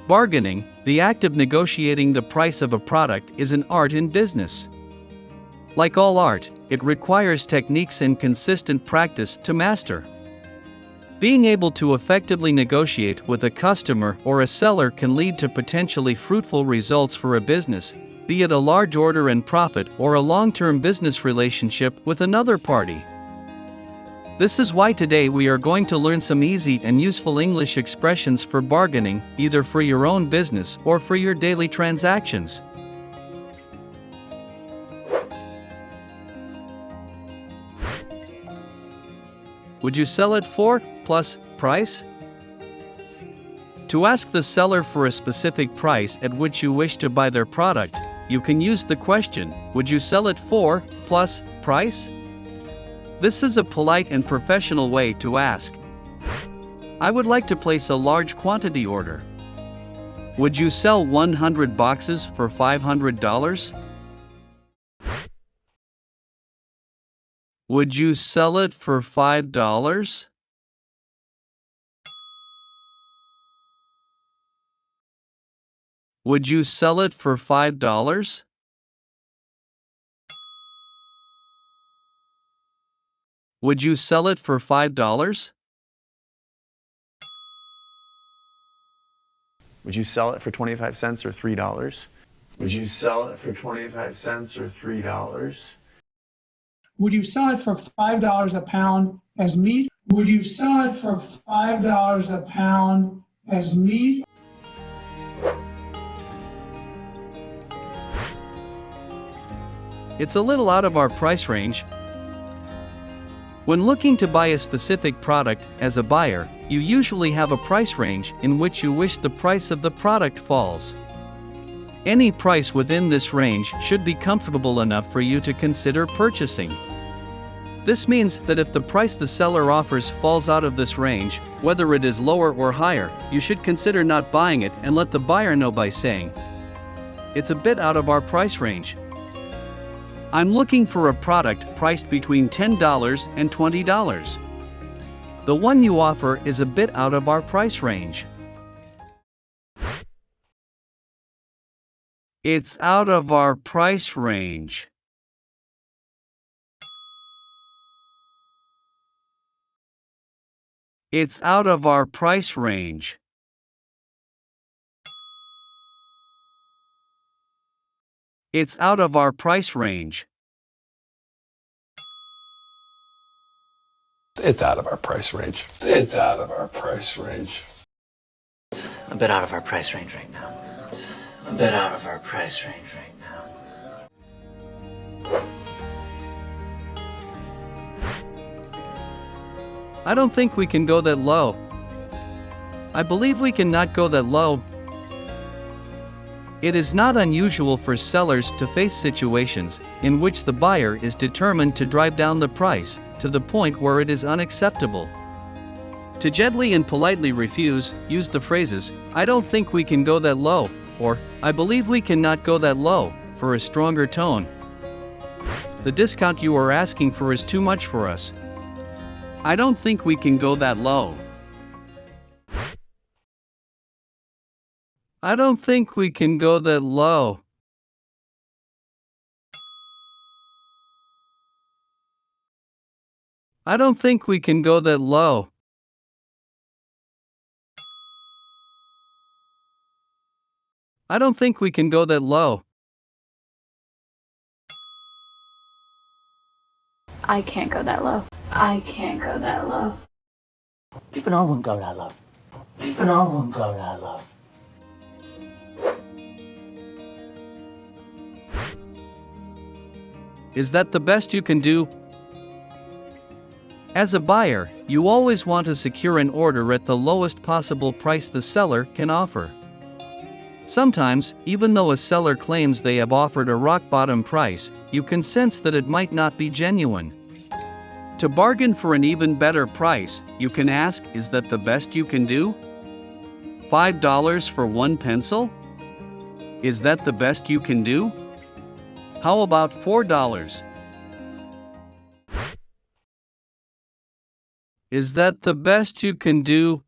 Bargaining, the act of negotiating the price of a product, is an art in business. Like all art, it requires techniques and consistent practice to master. Being able to effectively negotiate with a customer or a seller can lead to potentially fruitful results for a business, be it a large order and profit or a long-term business relationship with another party. This is why today we are going to learn some easy and useful English expressions for bargaining, either for your own business or for your daily transactions. Would you sell it for plus price? To ask the seller for a specific price at which you wish to buy their product, you can use the question, would you sell it for plus price? This is a polite and professional way to ask. I would like to place a large quantity order. Would you sell 100 boxes for $500? Would you sell it for $5? Would you sell it for $5? Would you sell it for $5? Would you sell it for 25 cents or $3? Would you sell it for 25 cents or $3? Would you sell it for $5 a pound as meat? Would you sell it for $5 a pound as meat? It's a little out of our price range. When looking to buy a specific product, as a buyer, you usually have a price range in which you wish the price of the product falls. Any price within this range should be comfortable enough for you to consider purchasing. This means that if the price the seller offers falls out of this range, whether it is lower or higher, you should consider not buying it and let the buyer know by saying, "It's a bit out of our price range. I'm looking for a product priced between $10 and $20. The one you offer is a bit out of our price range." It's out of our price range. It's out of our price range. It's out of our price range. It's out of our price range. It's out of our price range. It's a bit out of our price range right now. It's a bit out of our price range right now. I don't think we can go that low. I believe we cannot go that low. It is not unusual for sellers to face situations in which the buyer is determined to drive down the price to the point where it is unacceptable. To gently and politely refuse, use the phrases, "I don't think we can go that low," or "I believe we cannot go that low," for a stronger tone. "The discount you are asking for is too much for us. I don't think we can go that low. I don't think we can go that low. I don't think we can go that low. I don't think we can go that low. I can't go that low. I can't go that low. Even I wouldn't go that low. Even I wouldn't go that low. Is that the best you can do? As a buyer, you always want to secure an order at the lowest possible price the seller can offer. Sometimes, even though a seller claims they have offered a rock-bottom price, you can sense that it might not be genuine. To bargain for an even better price, you can ask, "Is that the best you can do? $5 for one pencil? Is that the best you can do? How about $4? Is that the best you can do?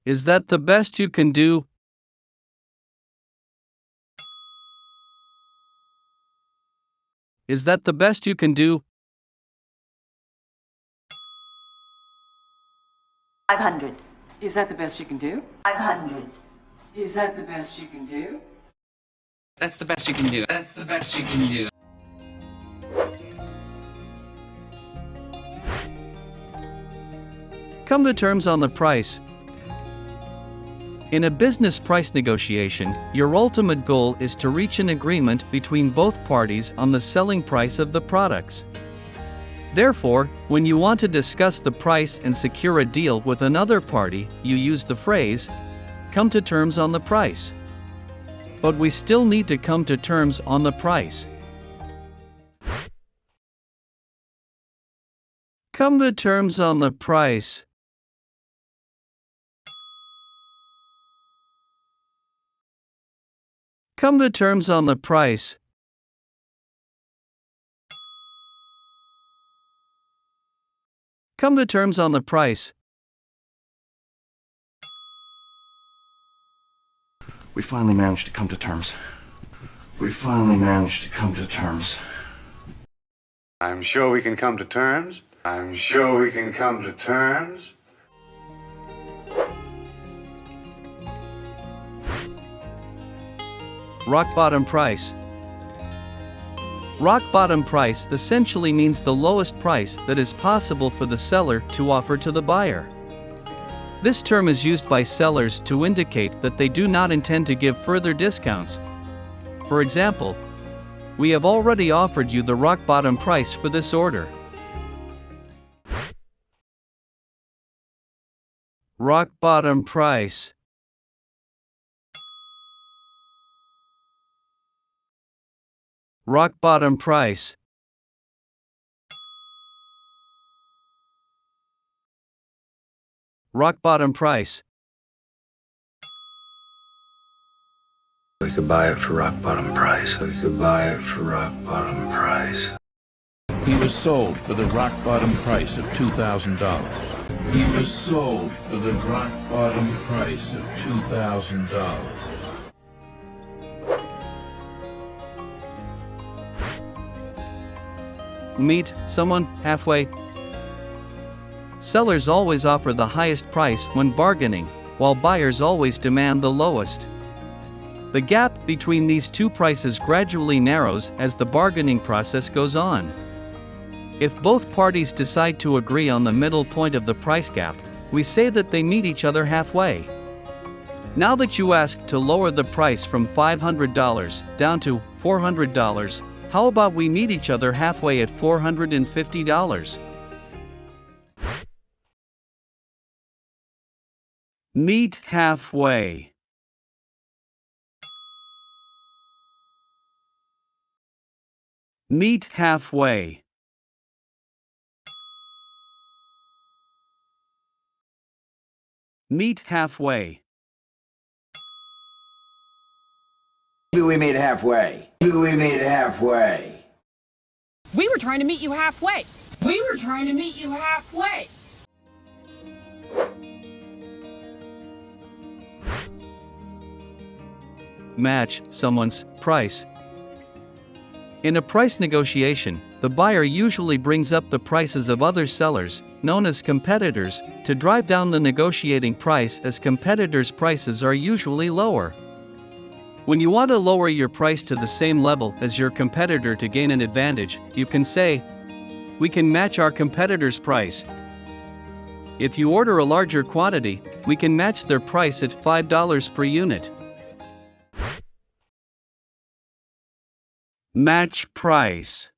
Is that the best you can do? Is that the best you can do? 500. Is that the best you can do? 500. Is that the best you can do? That's the best you can do. That's the best you can do. Come to terms on the price. In a business price negotiation, your ultimate goal is to reach an agreement between both parties on the selling price of the products. Therefore, when you want to discuss the price and secure a deal with another party, you use the phrase, "Come to terms on the price." But we still need to come to terms on the price. Come to terms on the price. Come to terms on the price. Come to terms on the price. We finally managed to come to terms. We finally managed to come to terms. I'm sure we can come to terms. I'm sure we can come to terms. Rock bottom price. Rock bottom price essentially means the lowest price that is possible for the seller to offer to the buyer. This term is used by sellers to indicate that they do not intend to give further discounts. For example, "We have already offered you the rock bottom price for this order." Rock bottom price. Rock bottom price. Rock bottom price. We could buy it for rock bottom price. We could buy it for rock bottom price. He was sold for the rock bottom price of $2,000. He was sold for the rock bottom price of $2,000. Meet someone halfway. Sellers always offer the highest price when bargaining, while buyers always demand the lowest. The gap between these two prices gradually narrows as the bargaining process goes on. If both parties decide to agree on the middle point of the price gap, we say that they meet each other halfway. Now that you ask to lower the price from $500 down to $400, how about we meet each other halfway at $450? Meet halfway. Meet halfway. Meet halfway. Maybe we meet halfway. Maybe we meet halfway. We were trying to meet you halfway. We were trying to meet you halfway. Match someone's price. In a price negotiation, the buyer usually brings up the prices of other sellers, known as competitors, to drive down the negotiating price, as competitors' prices are usually lower. When you want to lower your price to the same level as your competitor to gain an advantage, you can say, "We can match our competitor's price." If you order a larger quantity, we can match their price at $5 per unit. Match price.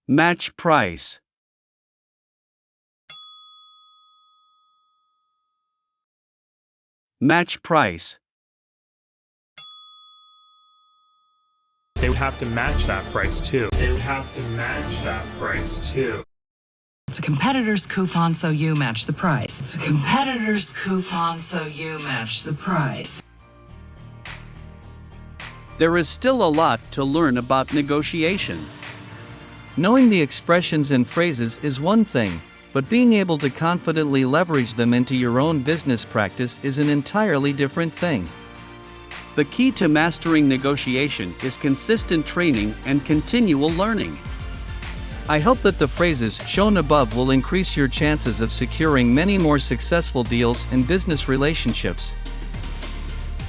Match price. Match price. They would have to match that price too. They would have to match that price too. It's a competitor's coupon, so you match the price. It's a competitor's coupon, so you match the price. There is still a lot to learn about negotiation. Knowing the expressions and phrases is one thing, but being able to confidently leverage them into your own business practice is an entirely different thing. The key to mastering negotiation is consistent training and continual learning. I hope that the phrases shown above will increase your chances of securing many more successful deals and business relationships.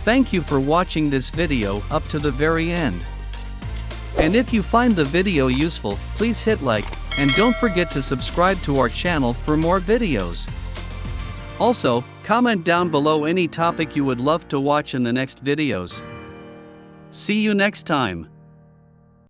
Thank you for watching this video up to the very end. And if you find the video useful, please hit like, and don't forget to subscribe to our channel for more videos. Also, comment down below any topic you would love to watch in the next videos. See you next time.